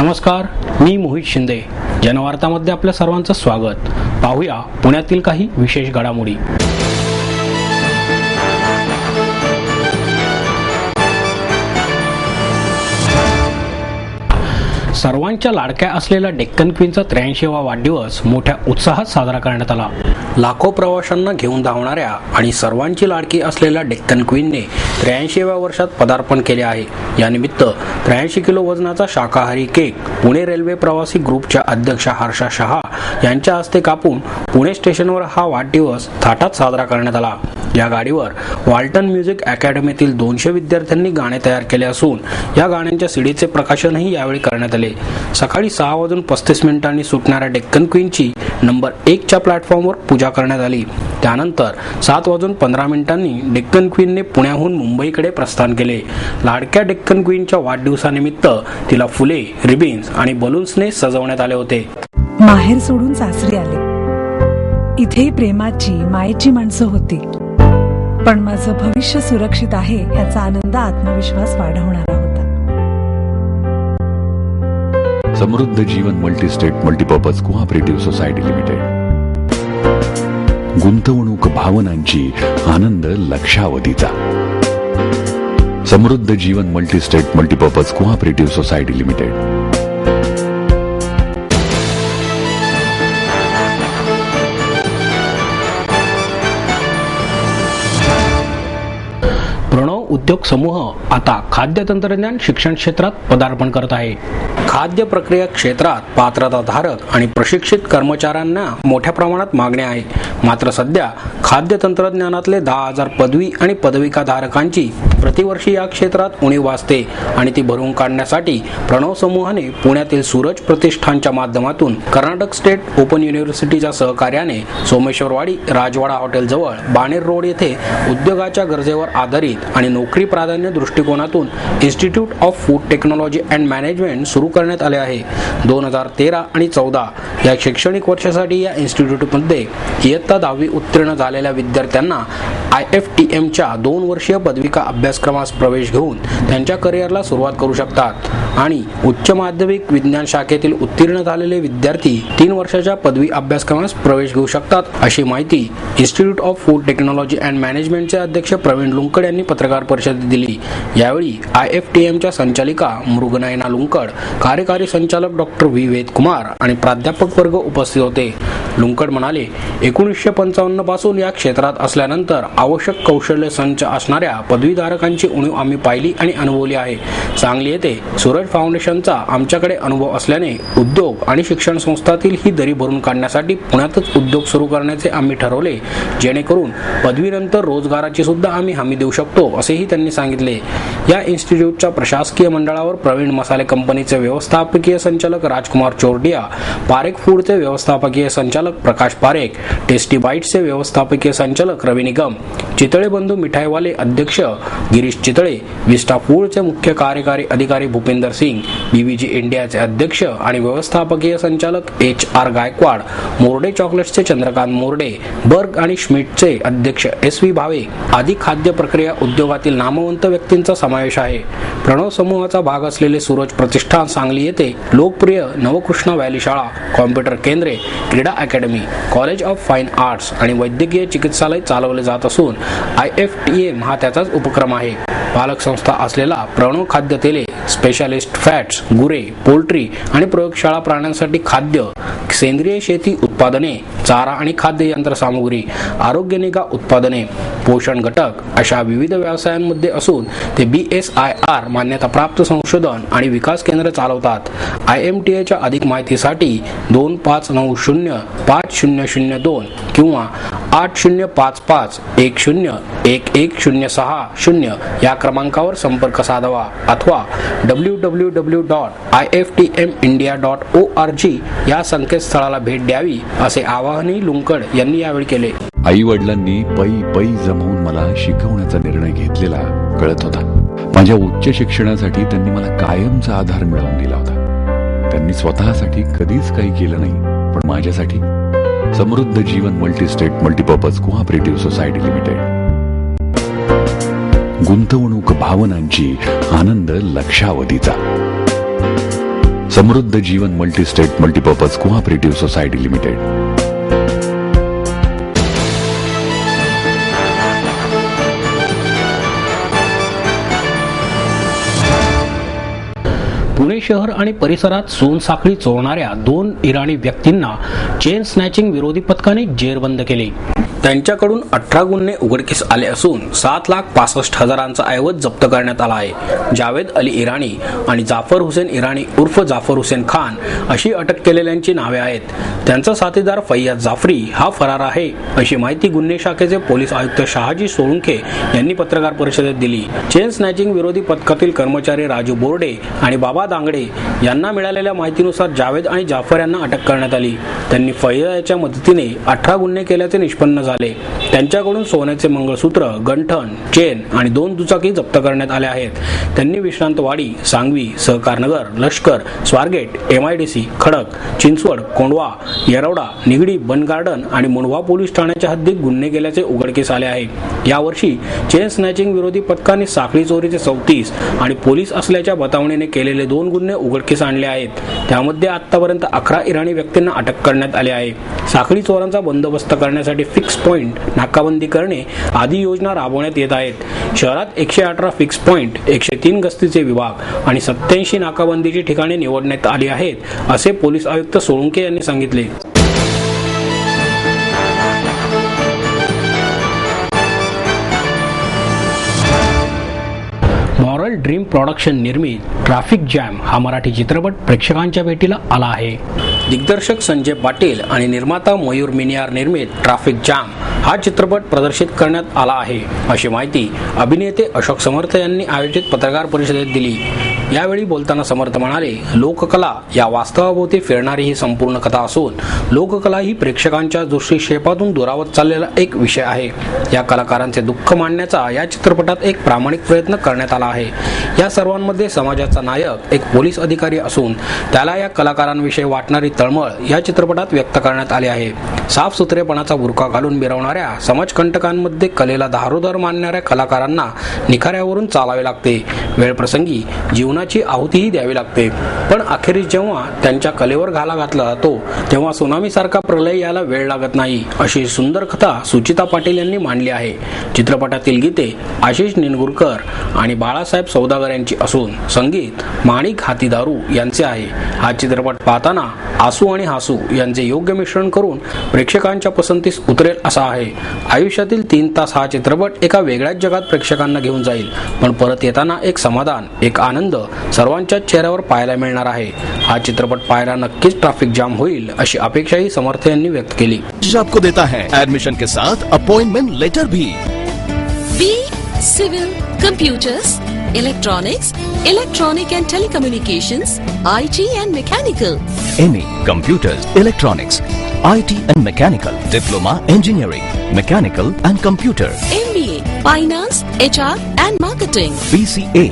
नमस्कार, मी मोहित शिंदे. जनवार्तामध्ये आपल्या सर्वांचं स्वागत. पाहूया पुण्यातील काही विशेष घडामोडी. सर्वांच्या लाडक्या असलेल्या डेक्कन क्वीनचा 83वा वाढदिवस मोठ्या उत्साहात साजरा करण्यात आला. लाखो प्रवाशांना घेऊन धावणाऱ्या आणि सर्वांची लाडकी असलेल्या डेक्कन क्वीनने 83व्या वर्षात पदार्पण केले आहे. यानिमित्त 83 किलो वजनाचा शाकाहारी केक पुणे रेल्वे प्रवासी ग्रुपच्या अध्यक्षा हर्षा शहा यांच्या हस्ते कापून पुणे स्टेशनवर हा वाढदिवस थाटात साजरा करण्यात आला. या गाडीवर वाल्टन म्युझिक अकॅडमीतील 200 विद्यार्थ्यांनी गाणे तयार केले असून या गाण्यांच्या सीडीचे प्रकाशनही यावेळी करण्यात आले. सकाळी 6:35 सुटणाऱ्या डेक्कन क्वीनची नंबर 1 च्या प्लॅटफॉर्मवर पूजा करण्यात आली. त्यानंतर 7:15 डेक्कन क्वीनने पुण्याहून मुंबईकडे प्रस्थान केले. लाडक्या डेक्कन क्वीनच्या वाढदिवसानिमित्त तिला फुले, रिबिन्स आणि बलून्सने सजवण्यात आले होते. माहेर सोडून सासरी आले. इथेही प्रेमाची, मायेची माणसं होती. पण माझं भविष्य सुरक्षित आहे याचा आनंद, आत्मविश्वास वाढवणारा होता. Samruddha Jeevan multistate multipurpose cooperative society limited. गुंतवणूक भावनांची, आनंद लक्षावधीचा. Samruddha Jeevan multistate multipurpose cooperative society limited. Pranav उद्योग समूह आता खाद्य तंत्रज्ञान शिक्षण क्षेत्रात पदार्पण करत आहे. खाद्य प्रक्रिया क्षेत्रात पात्रताधारक आणि प्रशिक्षित कर्मचाऱ्यांना मोठ्या प्रमाणात मागणी आहे. मात्र सध्या खाद्य तंत्रज्ञानातले 10,000 पदवी आणि पदविकाधारकांची प्रतिवर्षी या क्षेत्रात उणीव भासते आणि ती भरून काढण्यासाठी प्रणव समूहाने पुण्यातील सूरज प्रतिष्ठानच्या माध्यमातून कर्नाटक स्टेट ओपन युनिव्हर्सिटीच्या सहकार्याने सोमेश्वरवाडी राजवाडा हॉटेलजवळ बाणेर रोड येथे उद्योगाच्या गरजेवर आधारित आणि नोकरी प्राधान्य दृष्टिकोनातून institute of food technology and management सुरू करण्यात आले आहे. 2013 आणि 14 या शैक्षणिक वर्षासाठी या इन्स्टिट्यूटमध्ये इयत्ता 10वी उत्तीर्ण झालेल्या विद्यार्थ्यांना IFTMच्या 2 वर्षीय पदविका अभ्यासक्रमास प्रवेश घेऊन त्यांच्या करिअरला सुरुवात करू शकतात आणि उच्च माध्यमिक विज्ञान शाखेतील उत्तीर्ण झालेले विद्यार्थी 3 वर्षाच्या पदवी अभ्यासक्रमास प्रवेश घेऊ शकतात, अशी माहिती institute of food technology and मॅनेजमेंटचे अध्यक्ष प्रवीण लुंकड यांनी पत्रकार परिषदेत दिली. यावेळी IFTMच्या संचालिका मृगनयना लुंकड, कार्यकारी संचालक डॉक्टर व्ही वेदकुमार आणि प्राध्यापक वर्ग उपस्थित होते. लुंकड म्हणाले, 1955 पासून या क्षेत्रात असल्यानंतर आवश्यक कौशल्य संच असणाऱ्या पदवीधारकांची उणीव आम्ही पाहिली आणि अनुभवली आहे. सांगली येथे सूरज फाउंडेशनचा आमच्याकडे अनुभव असल्याने उद्योग आणि शिक्षण संस्थातील ही दरी भरून काढण्यासाठी पुण्यातच उद्योग सुरू करण्याचे आम्ही ठरवले, जेणेकरून पदवीनंतर रोजगाराची सुद्धा आम्ही हमी देऊ शकतो, असेही त्यांनी सांगितले. या इन्स्टिट्यूटच्या प्रशासकीय मंडळावर प्रवीण मसाले कंपनीचे व्यवस्थापकीय संचालक राजकुमार चोरडिया, पारेख फूडचे व्यवस्थापकीय संचालक प्रकाश पारेख, टेस्टी बाईट्सचे व्यवस्थापकीय संचालक रवी निगम, चितळे बंधू मिठाईवाले अध्यक्ष गिरीश चितळे, विस्टा फूडचे मुख्य कार्यकारी अधिकारी भूपिंदर सिंग, BVG इंडियाचे अध्यक्ष आणि व्यवस्थापकीय संचालक HR गायकवाड, मोर्डे चॉकलेट्सचे चंद्रकांत मोर्डे, बर्ग आणि श्मिटचे अध्यक्ष SV भावे आदी खाद्य प्रक्रिया उद्योगातील नामवंत व्यक्तींचा समावेश आहे. प्रणव समूहाचा भाग असलेले सूरज प्रतिष्ठान सांगली येथे लोकप्रिय नवकृष्णा व्हॅली शाळा, कॉम्प्युटर केंद्रे, क्रीडा academy, college of fine arts आणि वैद्यकीय चिकित्सालय चालवले जात असून IFTM हा त्याचाच उपक्रम आहे. पालक संस्था असलेला प्रणव खाद्य तेले, स्पेशालिस्ट फॅट्स, गुरे, पोल्ट्री आणि प्रयोगशाळा प्राण्यांसाठी खाद्य, सेंद्रिय शेती उत्पादने, चारा आणि खाद्य यंत्रसामुग्री, आरोग्य निगा उत्पादने, पोषण घटक अशा विविध व्यवसायांमध्ये असून ते BSIR मान्यताप्राप्त संशोधन आणि विकास केंद्र चालवतात. IMTA अधिक माहितीसाठी 25905002 किंवा 8055101106 या क्रमांकावर संपर्क साधावा अथवा www.iftmindia.org या संकेतस्थळाला भेट द्यावी, असे आवाहनही लुंकड यांनी यावेळी केले. आई वडिलांनी पै जमवून मला शिकवण्याचा निर्णय घेतलेला कळत होता. माझ्या उच्च शिक्षणासाठी त्यांनी मला कायमचा आधार मिळवून दिला होता. त्यांनी स्वतःसाठी कधीच काही केलं नाही, पण माझ्यासाठी Samruddha Jeevan multistate multipurpose cooperative society limited. गुंतवणूक भावनांची, आनंद लक्षावधीचा. Samruddha Jeevan multi state multipurpose cooperative society limited. Pune शहर आणि परिसरात सोनसाखळी चोरणाऱ्या 2 इराणी व्यक्तींना चेन स्नॅचिंग विरोधी पथकाने जेरबंद केले. त्यांच्याकडून 18 गुन्हे उघडकीस आले असून 7,65,000चा ऐवज जप्त करण्यात आला आहे. जावेद अली इराणी आणि जाफर हुसेन इराणी उर्फ जाफर हुसेन खान अशी अटक केलेल्यांची नावे आहेत. त्यांचा साथीदार फैयाज जाफरी हा फरार आहे अशी माहिती गुन्हे शाखेचे पोलीस आयुक्त शहाजी सोळुंखे यांनी पत्रकार परिषदेत दिली. चेन स्नॅचिंग विरोधी पथकातील कर्मचारी राजू बोर्डे आणि बाबा दांगडे यांना मिळालेल्या माहितीनुसार जावेद आणि जाफर यांना अटक करण्यात आली. त्यांनी फैयाजच्या मदतीने 18 गुन्हे केल्याचे निष्पन्न झाले. त्यांच्याकडून सोन्याचे मंगळसूत्र, गंठण, चेन आणि 2 दुचाकी जप्त करण्यात आल्या आहेत. त्यांनी विश्रांतवाडी, सांगवी, सहकारनगर, लष्कर, स्वारगेट, MIDC, खडक, चिंचवड, कोंडवा, येरवडा, निगडी, बन गार्डन आणि मुंढवा पोलीस ठाण्याच्या हद्दीत गुन्हे केल्याचे उघडकीस आले आहे. यावर्षी चेन स्नॅचिंग विरोधी पथकाने साखळी चोरीचे 34 आणि पोलीस असल्याच्या बतावणीने केलेले 2 गुन्हे उघडकीस आणले आहेत. त्यामध्ये आतापर्यंत 11 इराणी व्यक्तींना अटक करण्यात आली आहे. साखळी चोरांचा बंदोबस्त करण्यासाठी फिक्स पॉइंट नाकाबंदी करणे आदी योजना राबवण्यात येत आहेत. शहरात 118 फिक्स पॉइंट, 103 गस्तीचे विभाग आणि 87 नाकाबंदीची ठिकाणे निवडण्यात आली आहेत असे पोलीस आयुक्त सोळुंखे यांनी सांगितले. मॉरल ड्रीम प्रोडक्शन निर्मित ट्रॅफिक जॅम हा मराठी चित्रपट प्रेक्षकांच्या भेटीला आला आहे. दिग्दर्शक संजय पाटील आणि निर्माता मयूर मिनियार निर्मित ट्रॅफिक जॅम हा चित्रपट प्रदर्शित करण्यात आला आहे अशी माहिती अभिनेते अशोक समर्थ यांनी आयोजित पत्रकार परिषदेत दिली. यावेळी बोलताना समर्थ म्हणाले, लोककला या वास्तवाभोवती फिरणारी ही संपूर्ण कथा असून लोककला ही प्रेक्षकांच्या दृष्टिक्षेपातून दुरावत चाललेला एक विषय आहे. या कलाकारांचे दुःख मांडण्याचा या चित्रपटात एक प्रामाणिक प्रयत्न करण्यात आला आहे. या सर्वांमध्ये समाजाचा नायक एक पोलीस अधिकारी असून त्याला या कलाकारांविषयी वाटणारी तळमळ या चित्रपटात व्यक्त करण्यात आली आहे. साफसुथरेपणाचा बुरखा घालून मिरवणाऱ्या समाजकंटकांमध्ये कलेला दारोदार मानणाऱ्या कलाकारांना निखाऱ्यावरून चालावे लागते. वेळप्रसंगी जीवनाची आहुतीही द्यावी लागते. पण अखेरीस जेव्हा त्यांच्या कलेवर घाला घातला जातो तेव्हा सुनामीसारखा प्रलय यायला वेळ लागत नाही अशी सुंदर कथा सुचिता पाटील यांनी मांडली आहे. चित्रपटातील गीते आशिष निनगुरकर आणि बाळासाहेब सौदागर यांची असून संगीत माणिक हातीदारू यांचे आहे. हा चित्रपट पाहताना आसू आणि हासू यांचे योग्य मिश्रण करून प्रेक्षकांच्या पसंतीस उतरेल असा आहे. आयुष्यातील 3 तास हा चित्रपट एका वेगळ्याच जगात प्रेक्षकांना घेऊन जाईल, पण परत येताना एक समाधान, एक आनंद सर्वांच्या चेहऱ्यावर पाहायला मिळणार आहे. हा चित्रपट पाहायला नक्कीच ट्रॅफिक जाम होईल अशी अपेक्षाही समर्थ यांनी व्यक्त केली. आपको देता है एडमिशन के साथ अपॉइंटमेंट लेटर भी. B civil, computers, electronics, electronic and telecommunications, IT and mechanical. MA Computers, Electronics, IT and Mechanical, Diploma Engineering, Mechanical and Computer, MBA Finance, HR and Marketing, BCA,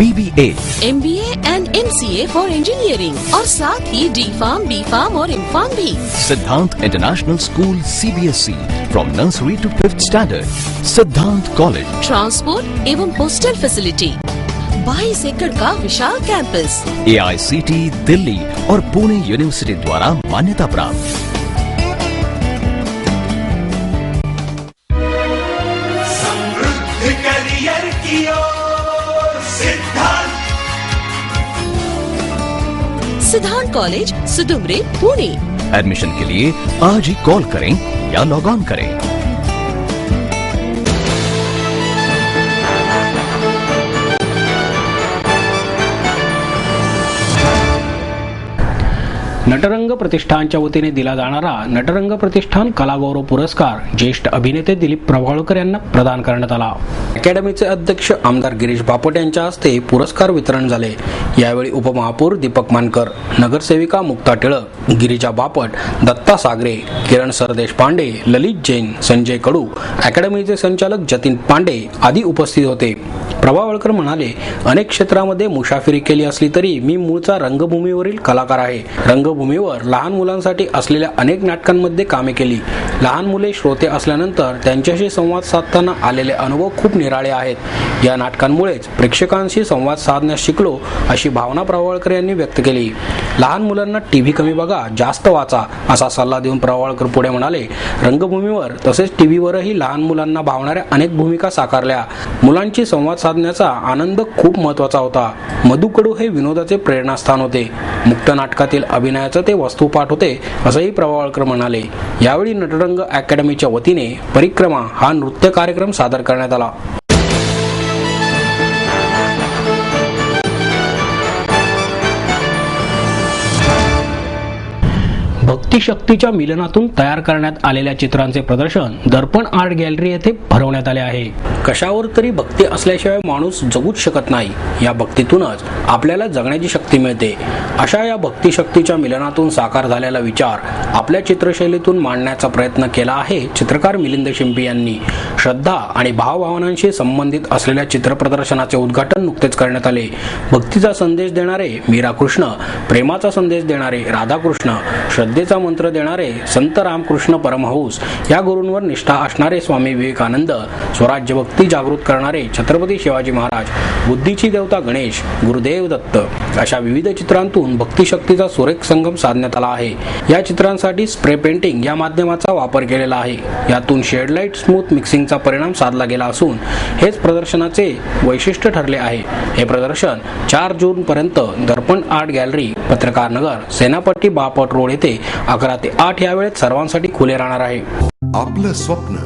BBA, MBA and MCA for Engineering और साथ ही D.Pharm, B.Pharm और M.Pharm भी. Siddhant International School CBSE from nursery to 5th standard, Siddhant College. Transport एवं hostel facility, 22 एकड़ का विशाल campus, AICT Delhi और Pune university द्वारा मान्यता प्राप्त. समृद्ध करियर की ओर सिद्धांत कॉलेज, सुदुमरे, पुणे. एडमिशन के लिए आज ही कॉल करें या लॉग ऑन करें. नटरंग प्रतिष्ठानच्या वतीने दिला जाणारा नटरंग प्रतिष्ठान कलागौरव पुरस्कार ज्येष्ठ अभिनेते दिलीप प्रभावळकर यांना प्रदान करण्यात आला. अकॅडमीचे अध्यक्ष आमदार गिरीश बापट यांच्या हस्ते पुरस्कार वितरण झाले. यावेळी उपमहापौर दीपक मानकर, नगरसेविका मुक्ता टिळक, गिरिजा बापट, दत्ता सागरे, किरण सरदेश पांडे, ललित जैन, संजय कडू, अकॅडमीचे संचालक जतीन पांडे आदी उपस्थित होते. प्रभावळकर म्हणाले, अनेक क्षेत्रामध्ये मुसाफिरी केली असली तरी मी मूळचा रंगभूमीवरील कलाकार आहे. रंगभूमीवर लहान मुलांसाठी असलेल्या अनेक नाटकांमध्ये कामे केली. लहान मुले श्रोते असल्यानंतर त्यांच्याशी संवाद साधताना आलेले अनुभव खूप निराळे आहेत. या नाटकांमुळेच प्रेक्षकांशी संवाद साधण्यास शिकलो, अशी भावना प्रभावळकर यांनी व्यक्त केली. लहान मुलांना टीव्ही कमी बघा, जास्त वाचा, असा सल्ला देऊन प्रभावळकर पुढे म्हणाले, रंगभूमीवर तसेच टीव्हीवरही लहान मुलांना भावणाऱ्या अनेक भूमिका साकारल्या. मुलांची संवाद साधण्याचा आनंद खूप महत्वाचा होता. मधु कडू हे विनोदाचे प्रेरणास्थान होते. मुक्त नाटकातील अभिनयाचं ते वस्तुपाठ होते, असंही प्रभावळकर म्हणाले. यावेळी नटरंग अकॅडमीच्या वतीने परिक्रमा हा नृत्य कार्यक्रम सादर करण्यात आला. भक्तिशक्तीच्या मिलनातून तयार करण्यात आलेल्या चित्रांचे प्रदर्शन दर्पण आर्ट गॅलरी येथे भरवण्यात आले आहे. कशावर तरी भक्ती असल्याशिवाय माणूस जगूच शकत नाही. या भक्तीतूनच आपल्याला जगण्याची शक्ती मिळते. अशा या भक्तिशक्तीच्या मिलनातून साकार झालेला विचार आपल्या चित्रशैलीतून मांडण्याचा प्रयत्न केला आहे चित्रकार मिलिंद शिंपी यांनी. श्रद्धा आणि भावभावनांशी संबंधित असलेल्या चित्र प्रदर्शनाचे उद्घाटन नुकतेच करण्यात आले. भक्तीचा संदेश देणारे मीरा कृष्ण, प्रेमाचा संदेश देणारे राधाकृष्ण, श्रद्धेचा मंत्र देणारे संत रामकृष्ण परमहंस, या गुरूंवर निष्ठा असणारे स्वामी विवेकानंद, स्वराज्य भक्ती जागृत करणारे छत्रपती शिवाजी महाराज, बुद्धीची देवता गणेश, गुरुदेव दत्त, अशा विविध चित्रांतून भक्तिशक्तीचा सुरेख संगम साधण्यात आला आहे. या चित्रांसाठी स्प्रे पेंटिंग या माध्यमाचा वापर केलेला आहे. यातून शेड लाईट स्मूथ मिक्सिंगचा परिणाम साधला गेला असून हेच प्रदर्शनाचे वैशिष्ट्य ठरले आहे. हे प्रदर्शन 4 जून पर्यंत दर्पण आर्ट गॅलरी, पत्रकार नगर, सेनापट्टी बापट रोड येथे 11 ते 8 या वेळेत सर्वांसाठी खुले राहणार आहे. आपलं स्वप्न,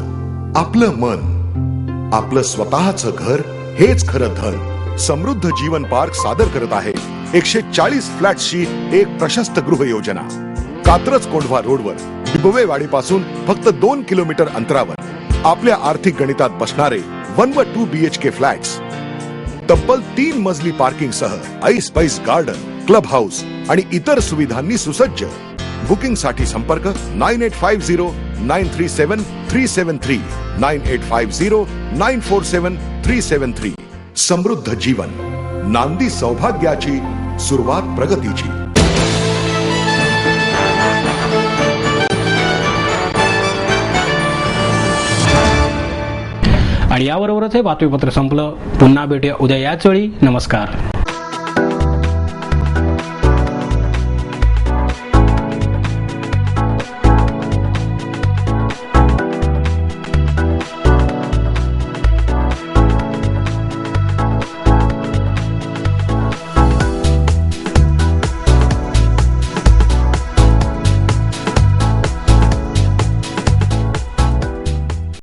आपलं मन, आपलं स्वतःचं घर हेच खरं धन. समृद्ध जीवन पार्क सादर करत आहे 140 फ्लॅट्सची एक प्रशस्त गृह योजना. कात्रज कोंढवा रोडवर डिबवेवाडीपासून फक्त 2 किलोमीटर अंतरावर आपल्या आर्थिक गणितात बसणारे 1 व 2 BHK फ्लॅट्स. तब्बल 3 मजली पार्किंग सह ऐस पैस गार्डन, क्लब हाऊस आणि इतर सुविधांनी सुसज्ज. बुकिंग साठी संपर्क 9850937373 9850947373. समृद्ध जीवन, नांदी सौभाग्याची, सुरुवात प्रगतीची. आणि याबरोबरच हे बातमीपत्र संपलं. पुन्हा भेटूया उद्या याच वेळी. नमस्कार.